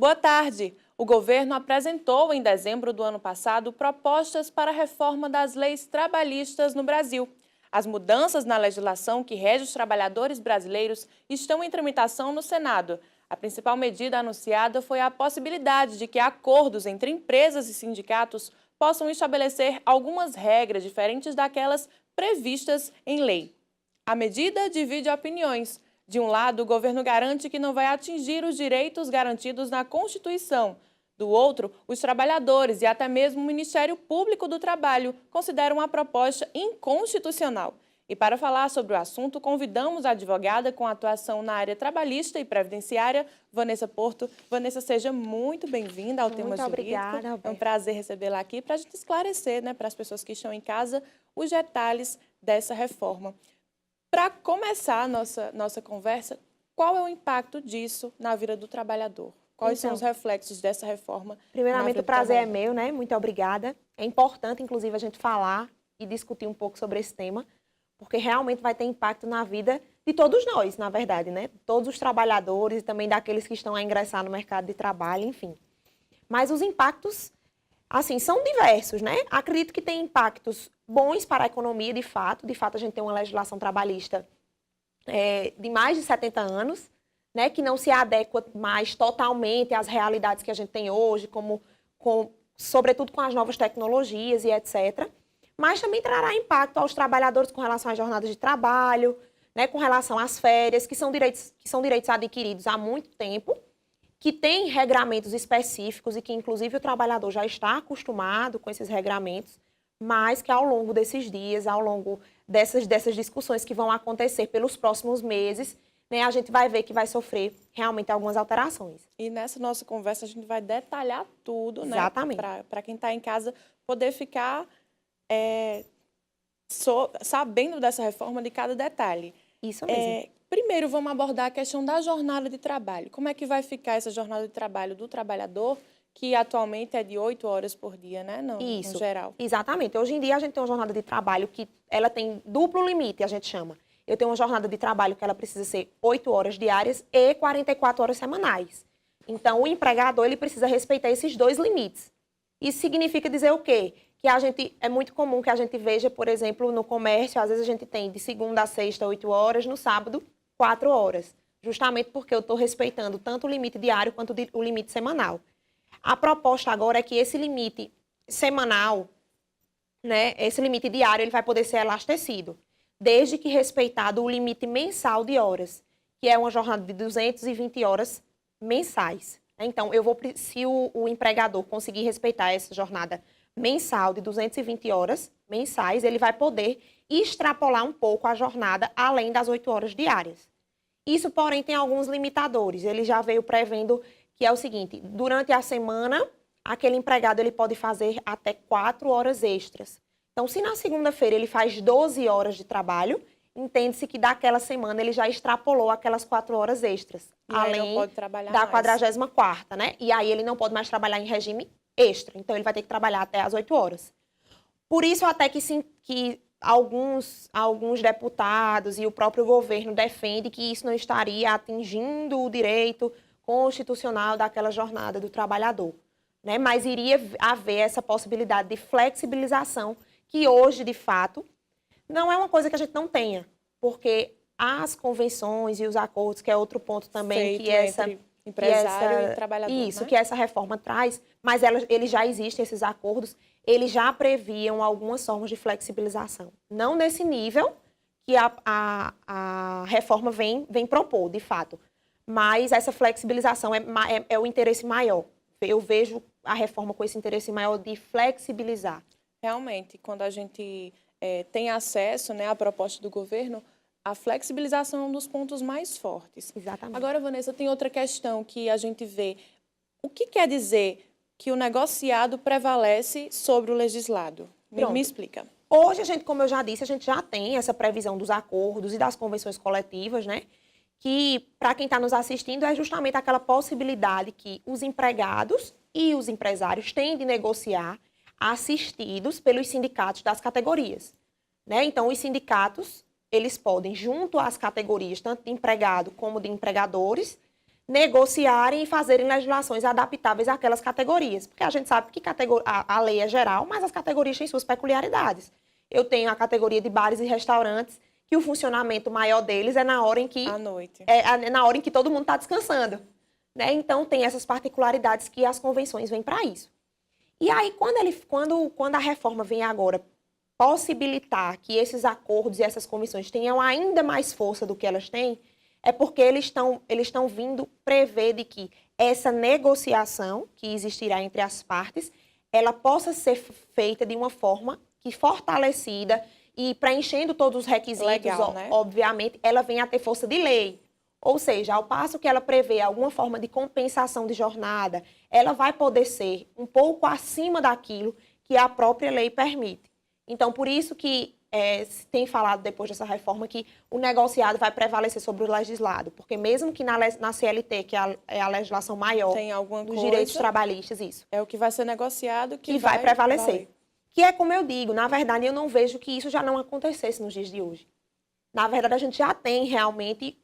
Boa tarde. O governo apresentou em dezembro do ano passado propostas para a reforma das leis trabalhistas no Brasil. As mudanças na legislação que rege os trabalhadores brasileiros estão em tramitação no Senado. A principal medida anunciada foi a possibilidade de que acordos entre empresas e sindicatos possam estabelecer algumas regras diferentes daquelas previstas em lei. A medida divide opiniões. De um lado, o governo garante que não vai atingir os direitos garantidos na Constituição. Do outro, os trabalhadores e até mesmo o Ministério Público do Trabalho consideram a proposta inconstitucional. E para falar sobre o assunto, convidamos a advogada com atuação na área trabalhista e previdenciária, Vanessa Porto. Vanessa, seja muito bem-vinda ao Tema Jurídico. Obrigada, Alberto. É um prazer recebê-la aqui para a gente esclarecer, para as pessoas que estão em casa, os detalhes dessa reforma. Para começar a nossa conversa, qual é o impacto disso na vida do trabalhador? Quais são os reflexos dessa reforma? Primeiramente, o prazer é meu, né? Muito obrigada. É importante, inclusive, a gente falar e discutir um pouco sobre esse tema, porque realmente vai ter impacto na vida de todos nós, na verdade, né? Todos os trabalhadores e também daqueles que estão a ingressar no mercado de trabalho, enfim. Mas os impactos, assim, são diversos, né? Acredito que tem impactos bons para a economia, de fato. De fato, a gente tem uma legislação trabalhista de mais de 70 anos, né, que não se adequa mais totalmente às realidades que a gente tem hoje, sobretudo com as novas tecnologias e etc. Mas também trará impacto aos trabalhadores com relação às jornadas de trabalho, né, com relação às férias, que são direitos adquiridos há muito tempo, que têm regramentos específicos e que, inclusive, o trabalhador já está acostumado com esses regramentos, mas que ao longo desses dias, ao longo dessas discussões que vão acontecer pelos próximos meses, né, a gente vai ver que vai sofrer realmente algumas alterações. E nessa nossa conversa a gente vai detalhar tudo, né? Exatamente. Para quem está em casa poder ficar sabendo dessa reforma de cada detalhe. Isso mesmo. Primeiro, vamos abordar a questão da jornada de trabalho. Como é que vai ficar essa jornada de trabalho do trabalhador, que atualmente é de 8 horas por dia, né? Isso, no geral. Exatamente. Hoje em dia a gente tem uma jornada de trabalho que ela tem duplo limite, a gente chama. Eu tenho uma jornada de trabalho que ela precisa ser 8 horas diárias e 44 horas semanais. Então, o empregador ele precisa respeitar esses dois limites. Isso significa dizer o quê? Que é muito comum que a gente veja, por exemplo, no comércio, às vezes a gente tem de segunda a sexta 8 horas, no sábado 4 horas. Justamente porque eu estou respeitando tanto o limite diário quanto o limite semanal. A proposta agora é que esse limite semanal, né, esse limite diário, ele vai poder ser elastecido, desde que respeitado o limite mensal de horas, que é uma jornada de 220 horas mensais. Então, se o empregador conseguir respeitar essa jornada mensal de 220 horas mensais, ele vai poder extrapolar um pouco a jornada além das 8 horas diárias. Isso, porém, tem alguns limitadores. Ele já veio prevendo que é o seguinte: durante a semana, aquele empregado ele pode fazer até 4 horas extras. Então, se na segunda-feira ele faz 12 horas de trabalho, entende-se que daquela semana ele já extrapolou aquelas 4 horas extras, além da 44ª, né? E aí ele não pode mais trabalhar em regime extra, então ele vai ter que trabalhar até as 8 horas. Por isso, até que alguns deputados e o próprio governo defendem que isso não estaria atingindo o direito constitucional daquela jornada do trabalhador, né? Mas iria haver essa possibilidade de flexibilização, que hoje, de fato, não é uma coisa que a gente não tenha, porque as convenções e os acordos, que é outro ponto também, feito entre empresário e trabalhador, isso, né? que essa reforma traz, mas eles já existem, esses acordos, eles já previam algumas formas de flexibilização. Não nesse nível que a reforma vem propor, de fato, mas essa flexibilização é o interesse maior. Eu vejo a reforma com esse interesse maior de flexibilizar. Realmente, quando a gente tem acesso, né, à proposta do governo, a flexibilização é um dos pontos mais fortes. Exatamente. Agora, Vanessa, tem outra questão que a gente vê. O que quer dizer que o negociado prevalece sobre o legislado? Me explica. Hoje, como eu já disse, a gente já tem essa previsão dos acordos e das convenções coletivas, né? Que, para quem está nos assistindo, é justamente aquela possibilidade que os empregados e os empresários têm de negociar assistidos pelos sindicatos das categorias, né? Então, os sindicatos, eles podem, junto às categorias, tanto de empregado como de empregadores, negociarem e fazerem legislações adaptáveis àquelas categorias. Porque a gente sabe que a lei é geral, mas as categorias têm suas peculiaridades. Eu tenho a categoria de bares e restaurantes, que o funcionamento maior deles é na hora em que... À noite. É na hora em que todo mundo está descansando. Né? Então, tem essas particularidades que as convenções vêm para isso. E aí, quando a reforma vem agora possibilitar que esses acordos e essas convenções tenham ainda mais força do que elas têm, é porque eles estão vindo prever de que essa negociação que existirá entre as partes, ela possa ser feita de uma forma que fortalecida e preenchendo todos os requisitos, legal, né? Obviamente, ela vem a ter força de lei. Ou seja, ao passo que ela prevê alguma forma de compensação de jornada, ela vai poder ser um pouco acima daquilo que a própria lei permite. Então, por isso que se tem falado depois dessa reforma que o negociado vai prevalecer sobre o legislado, porque mesmo que na CLT, que é a legislação maior dos direitos trabalhistas, isso. É o que vai ser negociado que vai prevalecer. Que é como eu digo, na verdade, eu não vejo que isso já não acontecesse nos dias de hoje. Na verdade, a gente já tem realmente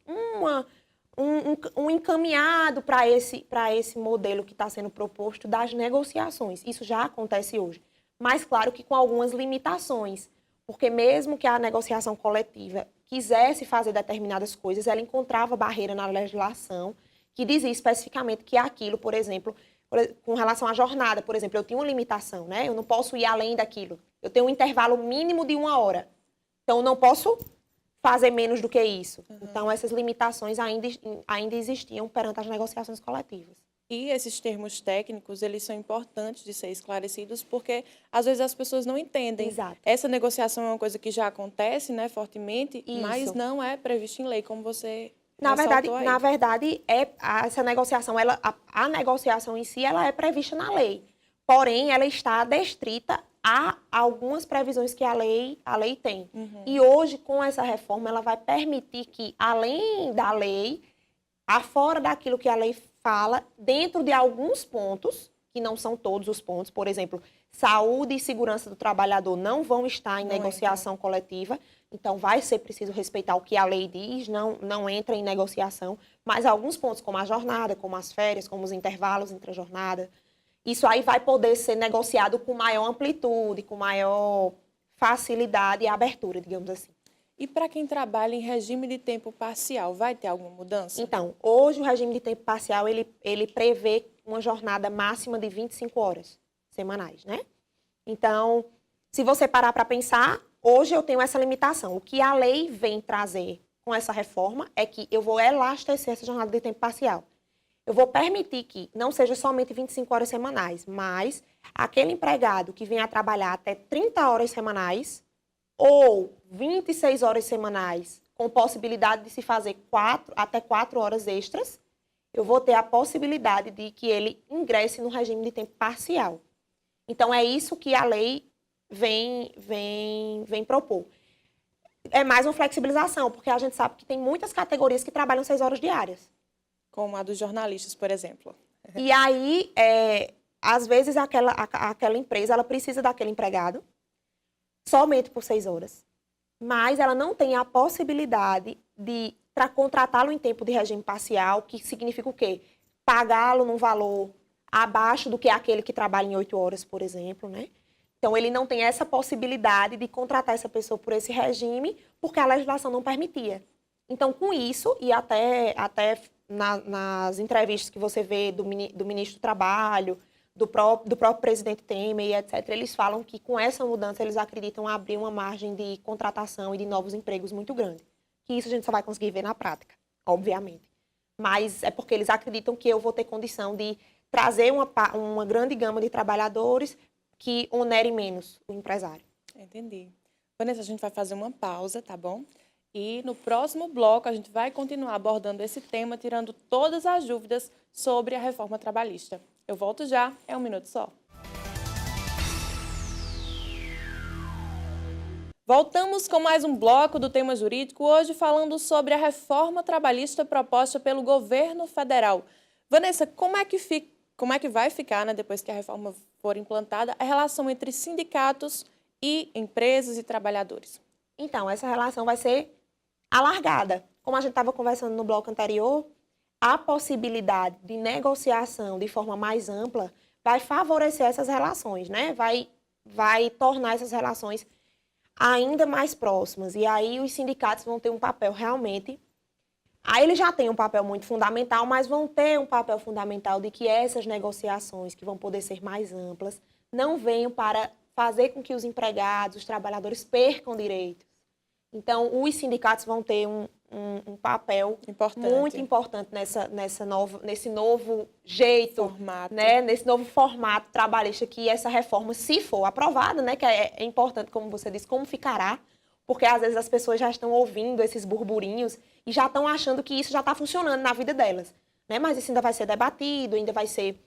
um encaminhado para esse modelo que está sendo proposto das negociações. Isso já acontece hoje. Mas, claro, que com algumas limitações. Porque mesmo que a negociação coletiva quisesse fazer determinadas coisas, ela encontrava barreira na legislação que dizia especificamente que aquilo, por exemplo, com relação à jornada, por exemplo, eu tinha uma limitação, né? Eu não posso ir além daquilo. Eu tenho um intervalo mínimo de 1 hora. Então, eu não posso fazer menos do que isso. Uhum. Então, essas limitações ainda existiam perante as negociações coletivas. E esses termos técnicos, eles são importantes de ser esclarecidos, porque às vezes as pessoas não entendem. Exato. Essa negociação é uma coisa que já acontece, né, fortemente, isso. mas não é prevista em lei, como você na verdade, essa negociação, a negociação em si, ela é prevista na lei. Porém, ela está adestrita a algumas previsões que a lei tem. Uhum. E hoje, com essa reforma, ela vai permitir que, além da lei, afora daquilo que a lei fala, dentro de alguns pontos, que não são todos os pontos, por exemplo, saúde e segurança do trabalhador não vão estar em negociação coletiva, então vai ser preciso respeitar o que a lei diz, não entra em negociação, mas alguns pontos, como a jornada, como as férias, como os intervalos entre a jornada, isso aí vai poder ser negociado com maior amplitude, com maior facilidade e abertura, digamos assim. E para quem trabalha em regime de tempo parcial, vai ter alguma mudança? Então, hoje o regime de tempo parcial, ele prevê uma jornada máxima de 25 horas semanais, né? Então, se você parar para pensar, hoje eu tenho essa limitação. O que a lei vem trazer com essa reforma é que eu vou elastecer essa jornada de tempo parcial. Eu vou permitir que não seja somente 25 horas semanais, mas aquele empregado que venha a trabalhar até 30 horas semanais ou 26 horas semanais, com possibilidade de se fazer até 4 horas extras, eu vou ter a possibilidade de que ele ingresse no regime de tempo parcial. Então, é isso que a lei vem propor. É mais uma flexibilização, porque a gente sabe que tem muitas categorias que trabalham 6 horas diárias. Como a dos jornalistas, por exemplo. E aí, às vezes, aquela empresa ela precisa daquele empregado somente por 6 horas. Mas ela não tem a possibilidade de contratá-lo em tempo de regime parcial, que significa o quê? Pagá-lo num valor abaixo do que aquele que trabalha em 8 horas, por exemplo, né? Então, ele não tem essa possibilidade de contratar essa pessoa por esse regime, porque a legislação não permitia. Então, com isso, e até nas entrevistas que você vê do ministro do Trabalho, do próprio presidente Temer, etc., eles falam que com essa mudança eles acreditam abrir uma margem de contratação e de novos empregos muito grande. Que isso a gente só vai conseguir ver na prática, obviamente. Mas é porque eles acreditam que eu vou ter condição de trazer uma grande gama de trabalhadores que onerem menos o empresário. Entendi. Vanessa, a gente vai fazer uma pausa, tá bom? E no próximo bloco a gente vai continuar abordando esse tema, tirando todas as dúvidas sobre a reforma trabalhista. Eu volto já, é um minuto só. Voltamos com mais um bloco do Tema Jurídico, hoje falando sobre a reforma trabalhista proposta pelo governo federal. Vanessa, como é que vai ficar, né, depois que a reforma for implantada, a relação entre sindicatos e empresas e trabalhadores? Então, essa relação vai ser alargada. Como a gente estava conversando no bloco anterior, a possibilidade de negociação de forma mais ampla vai favorecer essas relações, né? Vai tornar essas relações ainda mais próximas. E aí os sindicatos vão ter um papel realmente... Aí eles já têm um papel muito fundamental, mas vão ter um papel fundamental de que essas negociações, que vão poder ser mais amplas, não venham para fazer com que os empregados, os trabalhadores percam direitos. Então, os sindicatos vão ter um papel muito importante nesse novo jeito, né? Nesse novo formato trabalhista que essa reforma, se for aprovada, né? Que é importante, como você disse, como ficará, porque às vezes as pessoas já estão ouvindo esses burburinhos e já estão achando que isso já está funcionando na vida delas, né? Mas isso ainda vai ser debatido, ainda vai ser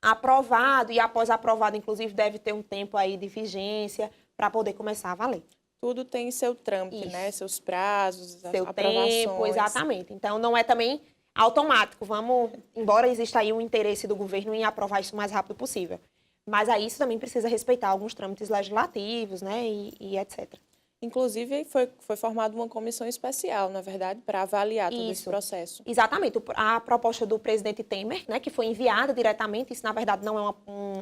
aprovado e após aprovado, inclusive, deve ter um tempo aí de vigência para poder começar a valer. Tudo tem seu trâmite, né? Seus prazos, seu aprovações. Tempo, exatamente. Então, não é também automático. Embora exista aí um interesse do governo em aprovar isso o mais rápido possível. Mas aí isso também precisa respeitar alguns trâmites legislativos, né? E etc. Inclusive, foi formada uma comissão especial, na verdade, para avaliar todo esse processo. Exatamente. A proposta do presidente Temer, né, que foi enviada diretamente, isso, na verdade, não é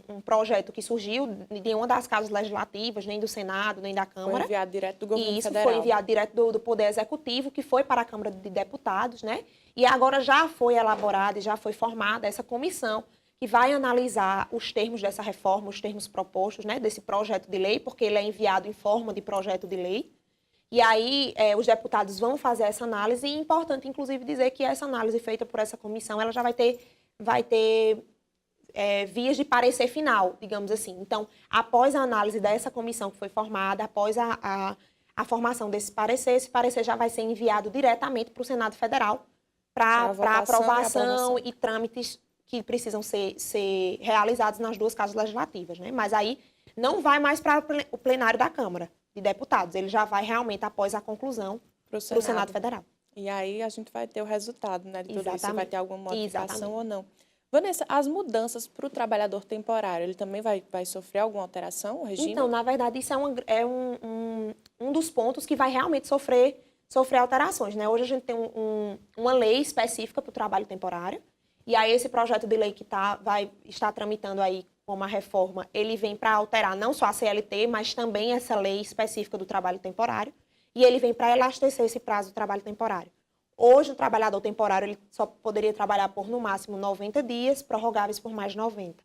um projeto que surgiu de nenhuma das casas legislativas, nem do Senado, nem da Câmara. Foi enviado direto do governo federal. Isso foi enviado direto do Poder Executivo, que foi para a Câmara de Deputados, né? E agora já foi elaborada e já foi formada essa comissão que vai analisar os termos dessa reforma, os termos propostos, né, desse projeto de lei, porque ele é enviado em forma de projeto de lei. E aí os deputados vão fazer essa análise e é importante, inclusive, dizer que essa análise feita por essa comissão, ela já vai ter vias de parecer final, digamos assim. Então, após a análise dessa comissão que foi formada, após a formação desse parecer, esse parecer já vai ser enviado diretamente para o Senado Federal para aprovação e trâmites que precisam ser realizados nas duas casas legislativas, né? Mas aí não vai mais para o plenário da Câmara de Deputados, ele já vai realmente, após a conclusão, para o Senado Federal. E aí a gente vai ter o resultado, né, de tudo isso, se vai ter alguma modificação ou não. Vanessa, as mudanças para o trabalhador temporário, ele também vai sofrer alguma alteração, o regime? Então, na verdade, isso é um dos pontos que vai realmente sofrer alterações, né? Hoje a gente tem uma lei específica para o trabalho temporário, e aí esse projeto de lei que vai estar tramitando aí como a reforma, ele vem para alterar não só a CLT, mas também essa lei específica do trabalho temporário, e ele vem para elastecer esse prazo do trabalho temporário. Hoje, o trabalhador temporário ele só poderia trabalhar por, no máximo, 90 dias, prorrogáveis por mais 90.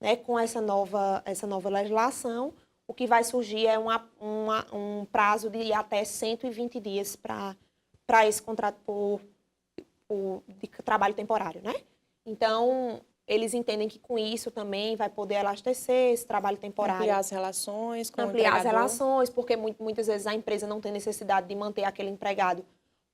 Né? Com essa nova legislação, o que vai surgir é um prazo de até 120 dias para esse contrato de trabalho temporário, né? Então, eles entendem que com isso também vai poder elastecer esse trabalho temporário. Ampliar as relações com o empregador. Ampliar as relações, porque muitas vezes a empresa não tem necessidade de manter aquele empregado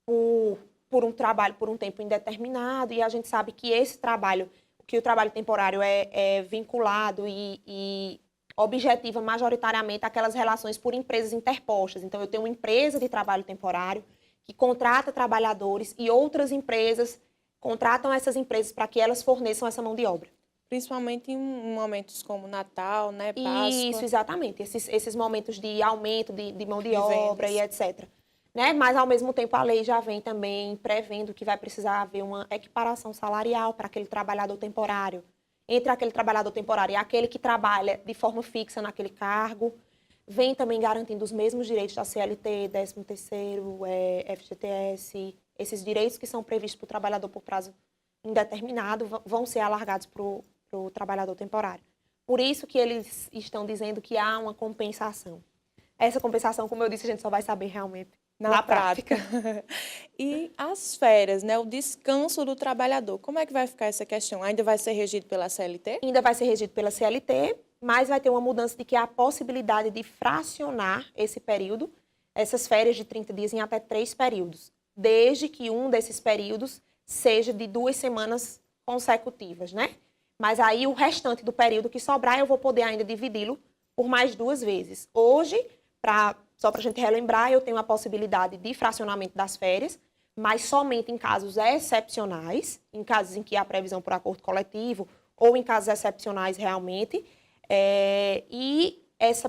por um trabalho por um tempo indeterminado, e a gente sabe que esse trabalho, que o trabalho temporário é vinculado e objetiva majoritariamente aquelas relações por empresas interpostas. Então, eu tenho uma empresa de trabalho temporário que contrata trabalhadores e outras empresas contratam essas empresas para que elas forneçam essa mão de obra. Principalmente em momentos como Natal, né, Páscoa. Isso, exatamente. Esses momentos de aumento de mão de obra e etc. Né? Mas, ao mesmo tempo, a lei já vem também prevendo que vai precisar haver uma equiparação salarial para aquele trabalhador temporário. Entre aquele trabalhador temporário e aquele que trabalha de forma fixa naquele cargo. Vem também garantindo os mesmos direitos da CLT, 13º, FGTS. Esses direitos que são previstos para o trabalhador por prazo indeterminado vão ser alargados para o trabalhador temporário. Por isso que eles estão dizendo que há uma compensação. Essa compensação, como eu disse, a gente só vai saber realmente na prática. E as férias, né? O descanso do trabalhador. Como é que vai ficar essa questão? Ainda vai ser regido pela CLT? Ainda vai ser regido pela CLT, mas vai ter uma mudança de que há a possibilidade de fracionar esse período, essas férias de 30 dias, em até 3 períodos, desde que um desses períodos seja de 2 semanas consecutivas, né? Mas aí o restante do período que sobrar, eu vou poder ainda dividi-lo por mais 2 vezes. Hoje, só para a gente relembrar, eu tenho a possibilidade de fracionamento das férias, mas somente em casos excepcionais, em casos em que há previsão por acordo coletivo, ou em casos excepcionais realmente. E esse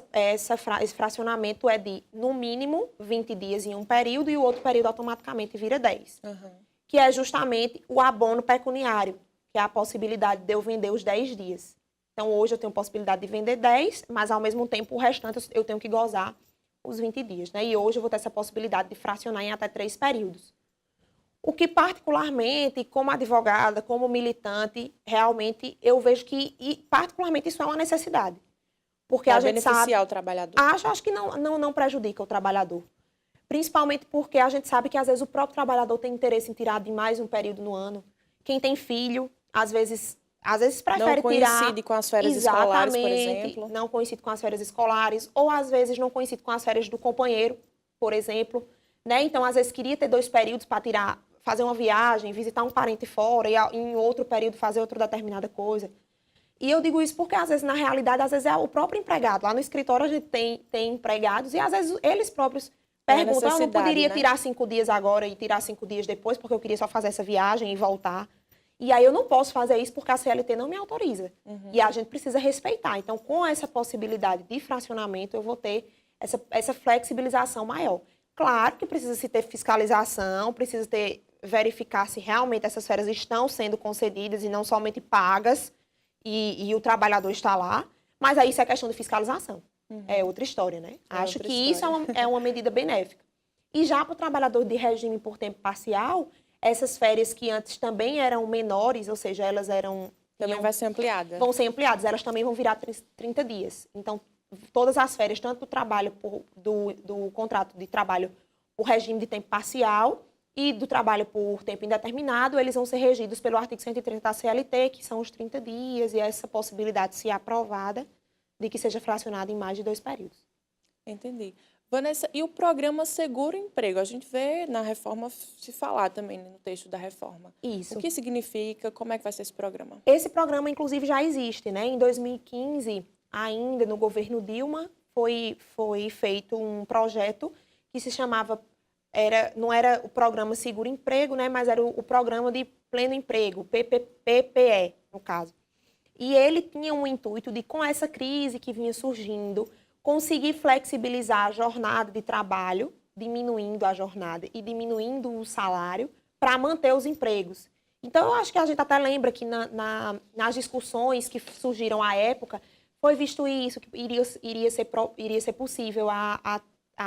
fracionamento é de, no mínimo, 20 dias em um período e o outro período automaticamente vira 10. que é justamente o abono pecuniário, que é a possibilidade de eu vender os 10 dias. Então, hoje eu tenho possibilidade de vender 10, mas ao mesmo tempo o restante eu tenho que gozar os 20 dias, né? E hoje eu vou ter essa possibilidade de fracionar em até 3 períodos. O que particularmente, como advogada, como militante, realmente eu vejo que, e particularmente, isso é uma necessidade. Porque Vai a gente sabe... beneficiar o trabalhador. Acho que não prejudica o trabalhador. Principalmente porque a gente sabe que, às vezes, o próprio trabalhador tem interesse em tirar de mais um período no ano. Quem tem filho, às vezes prefere tirar... Não coincide com as férias escolares, por exemplo. Não coincide com as férias escolares, ou às vezes não coincide com as férias do companheiro, por exemplo. Né? Então, às vezes, queria ter 2 períodos para tirar, fazer uma viagem, visitar um parente fora, e em outro período fazer outra determinada coisa. E eu digo isso porque, às vezes, na realidade, às vezes é o próprio empregado. Lá no escritório a gente tem empregados e, às vezes, eles próprios perguntam, eu não poderia tirar 5 dias agora e tirar 5 dias depois, porque eu queria só fazer essa viagem e voltar. E aí eu não posso fazer isso porque a CLT não me autoriza. E a gente precisa respeitar. Então, com essa possibilidade de fracionamento, eu vou ter essa flexibilização maior. Claro que precisa se ter fiscalização, precisa verificar se realmente essas férias estão sendo concedidas e não somente pagas e o trabalhador está lá. Mas aí isso é questão de fiscalização. É outra história, né? Acho que isso é uma medida benéfica. E já para o trabalhador de regime por tempo parcial, essas férias que antes também eram menores, ou seja, elas eram... Também vai ser ampliada. Vão ser ampliadas, elas também vão virar 30 dias. Então, todas as férias, tanto do trabalho do contrato de trabalho por regime de tempo parcial e do trabalho por tempo indeterminado, eles vão ser regidos pelo artigo 130 da CLT, que são os 30 dias, e essa possibilidade, se aprovada, de que seja fracionado em mais de 2 períodos. Entendi. Vanessa, e o programa Seguro Emprego? A gente vê na reforma se falar também no texto da reforma. Isso. O que significa? Como é que vai ser esse programa? Esse programa, inclusive, já existe, né? Em 2015, ainda no governo Dilma, foi feito um projeto que se chamava, não era o programa Seguro Emprego, né? Mas era o programa de Pleno Emprego, PPE, no caso. E ele tinha um intuito de, com essa crise que vinha surgindo, conseguir flexibilizar a jornada de trabalho, diminuindo a jornada e diminuindo o salário, para manter os empregos. Então, eu acho que a gente até lembra que nas discussões que surgiram à época, foi visto isso, que iria ser possível a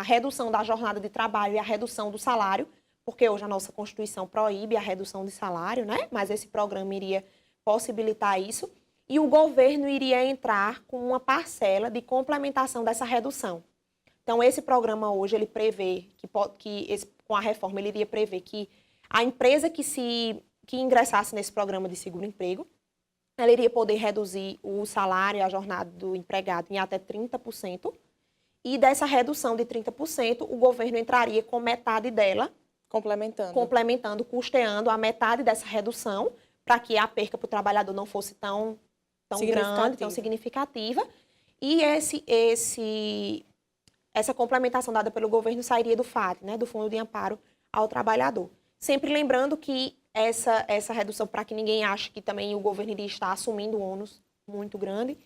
redução da jornada de trabalho e a redução do salário, porque hoje a nossa Constituição proíbe a redução de salário, né? Mas esse programa iria possibilitar isso. E o governo iria entrar com uma parcela de complementação dessa redução. Então, esse programa hoje, ele prevê com a reforma, ele iria prever que a empresa que ingressasse nesse programa de seguro-emprego, ela iria poder reduzir o salário e a jornada do empregado em até 30%, e dessa redução de 30%, o governo entraria com metade dela, complementando, custeando a metade dessa redução, para que a perca para o trabalhador não fosse tão grande, tão significativa. E essa complementação dada pelo governo sairia do FAT, né, do Fundo de Amparo ao Trabalhador. Sempre lembrando que essa redução, para que ninguém ache que também o governo iria estar assumindo um ônus muito grande,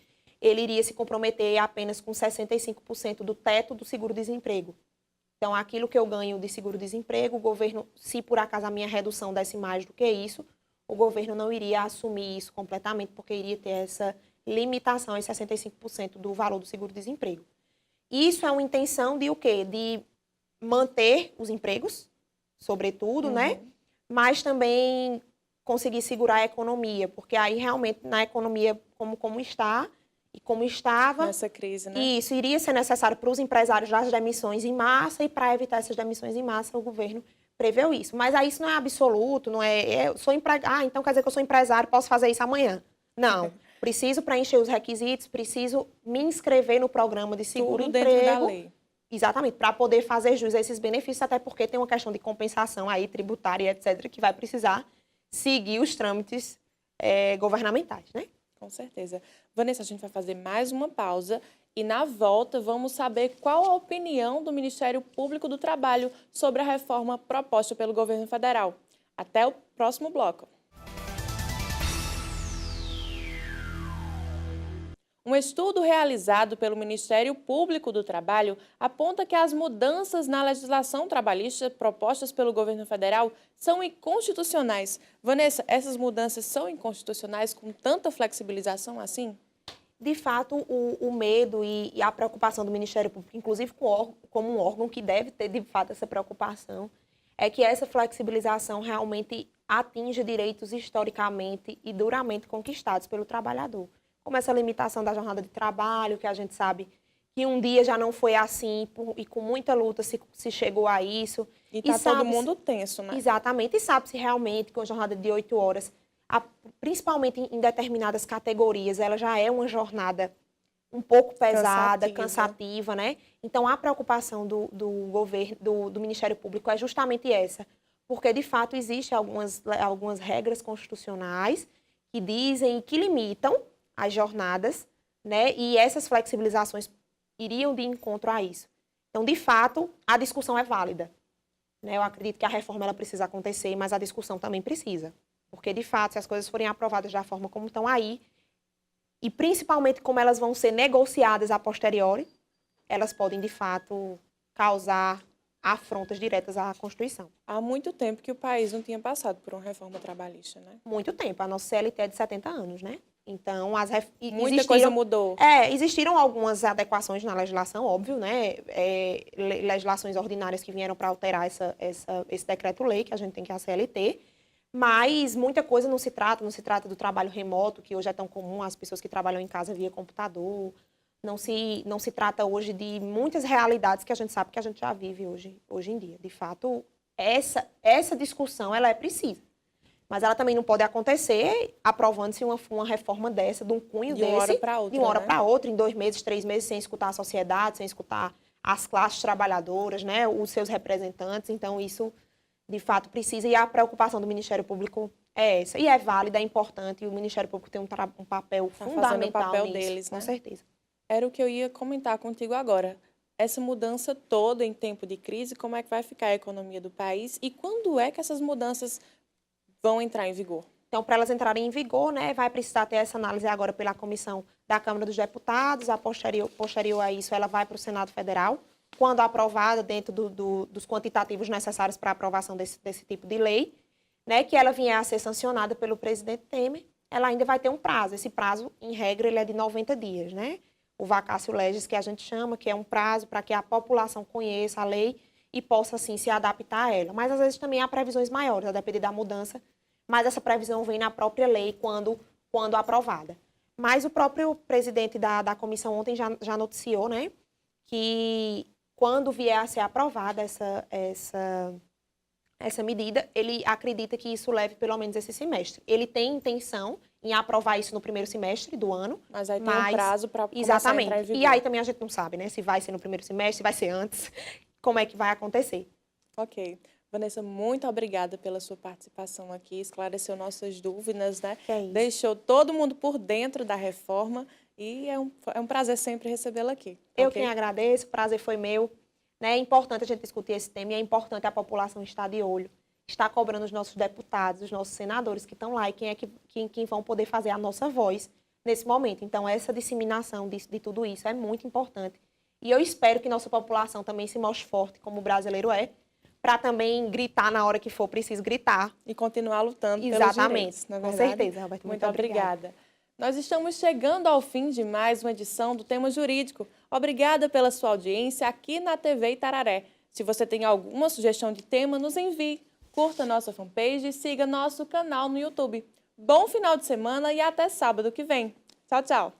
ele iria se comprometer apenas com 65% do teto do seguro-desemprego. Então, aquilo que eu ganho de seguro-desemprego, o governo, se por acaso a minha redução desse mais do que isso, o governo não iria assumir isso completamente, porque iria ter essa limitação em 65% do valor do seguro-desemprego. Isso é uma intenção de o quê? De manter os empregos, sobretudo, né? Mas também conseguir segurar a economia, porque aí realmente na economia como está e como estava... Nessa crise, né? Isso iria ser necessário para os empresários das demissões em massa, e para evitar essas demissões em massa, o governo preveu isso. Mas aí isso não é absoluto, não é... Eu sou empregado, então quer dizer que eu sou empresário, posso fazer isso amanhã. Não. Preciso preencher os requisitos, preciso me inscrever no programa de seguro-emprego. Tudo dentro da lei. Exatamente, para poder fazer jus a esses benefícios, até porque tem uma questão de compensação aí, tributária, etc., que vai precisar seguir os trâmites governamentais, né? Com certeza. Vanessa, a gente vai fazer mais uma pausa e, na volta, vamos saber qual a opinião do Ministério Público do Trabalho sobre a reforma proposta pelo governo federal. Até o próximo bloco. Um estudo realizado pelo Ministério Público do Trabalho aponta que as mudanças na legislação trabalhista propostas pelo governo federal são inconstitucionais. Vanessa, essas mudanças são inconstitucionais com tanta flexibilização assim? De fato, o medo e a preocupação do Ministério Público, inclusive como um órgão que deve ter, de fato, essa preocupação, é que essa flexibilização realmente atinja direitos historicamente e duramente conquistados pelo trabalhador. Como essa limitação da jornada de trabalho, que a gente sabe que um dia já não foi assim e com muita luta se chegou a isso. E está todo mundo tenso, né? Exatamente. E sabe-se realmente com a jornada de 8 horas, principalmente em determinadas categorias, ela já é uma jornada um pouco pesada, cansativa, né? Então, a preocupação do governo, do Ministério Público é justamente essa, porque, de fato, existem algumas regras constitucionais que dizem e que limitam as jornadas, né? E essas flexibilizações iriam de encontro a isso. Então, de fato, a discussão é válida, né? Eu acredito que a reforma ela precisa acontecer, mas a discussão também precisa. Porque, de fato, se as coisas forem aprovadas da forma como estão aí, e principalmente como elas vão ser negociadas a posteriori, elas podem, de fato, causar afrontas diretas à Constituição. Há muito tempo que o país não tinha passado por uma reforma trabalhista, né? Muito tempo. A nossa CLT é de 70 anos, né? Então, muita coisa mudou. Existiram algumas adequações na legislação, óbvio, né? Legislações ordinárias que vieram para alterar esse decreto-lei, que a gente tem que é a CLT, mas muita coisa não se trata do trabalho remoto, que hoje é tão comum, as pessoas que trabalham em casa via computador, não se trata hoje de muitas realidades que a gente sabe que a gente já vive hoje em dia. De fato, essa discussão, ela é precisa. Mas ela também não pode acontecer aprovando-se uma reforma dessa, de um cunho de uma hora para outra, de uma hora para outra, em 2 meses, 3 meses, sem escutar a sociedade, sem escutar as classes trabalhadoras, né, os seus representantes. Então, isso, de fato, precisa. E a preocupação do Ministério Público é essa. E é válida, é importante. E o Ministério Público tem um papel fundamental o papel nisso, deles, né? Com certeza. Era o que eu ia comentar contigo agora. Essa mudança toda em tempo de crise, como é que vai ficar a economia do país? E quando é que essas mudanças vão entrar em vigor? Então, para elas entrarem em vigor, né, vai precisar ter essa análise agora pela comissão da Câmara dos Deputados. A posterior a isso, ela vai para o Senado Federal, quando aprovada dentro dos quantitativos necessários para a aprovação desse tipo de lei, né, que ela vier a ser sancionada pelo presidente Temer, ela ainda vai ter um prazo. Esse prazo, em regra, ele é de 90 dias, né? O vacatio legis, que a gente chama, que é um prazo para que a população conheça a lei e possa, assim, se adaptar a ela. Mas, às vezes, também há previsões maiores, a depender da mudança, mas essa previsão vem na própria lei quando aprovada. Mas o próprio presidente da comissão ontem já noticiou, né, que quando vier a ser aprovada essa medida, ele acredita que isso leve pelo menos esse semestre. Ele tem intenção em aprovar isso no primeiro semestre do ano. Mas aí tem um prazo para começar exatamente. A entrar em vigor. E aí também a gente não sabe, né, se vai ser no primeiro semestre, se vai ser antes, como é que vai acontecer. Ok. Vanessa, muito obrigada pela sua participação aqui, esclareceu nossas dúvidas, né? Deixou todo mundo por dentro da reforma e é um prazer sempre recebê-la aqui. Eu quem agradeço, o prazer foi meu. É importante a gente discutir esse tema e é importante a população estar de olho, estar cobrando os nossos deputados, os nossos senadores que estão lá e quem vão poder fazer a nossa voz nesse momento. Então, essa disseminação de tudo isso é muito importante. E eu espero que nossa população também se mostre forte, como o brasileiro é, para também gritar na hora que for preciso gritar. E continuar lutando pelos direitos, na verdade. Com certeza, Roberto. Muito obrigada. Nós estamos chegando ao fim de mais uma edição do Tema Jurídico. Obrigada pela sua audiência aqui na TV Itararé. Se você tem alguma sugestão de tema, nos envie. Curta nossa fanpage e siga nosso canal no YouTube. Bom final de semana e até sábado que vem. Tchau, tchau.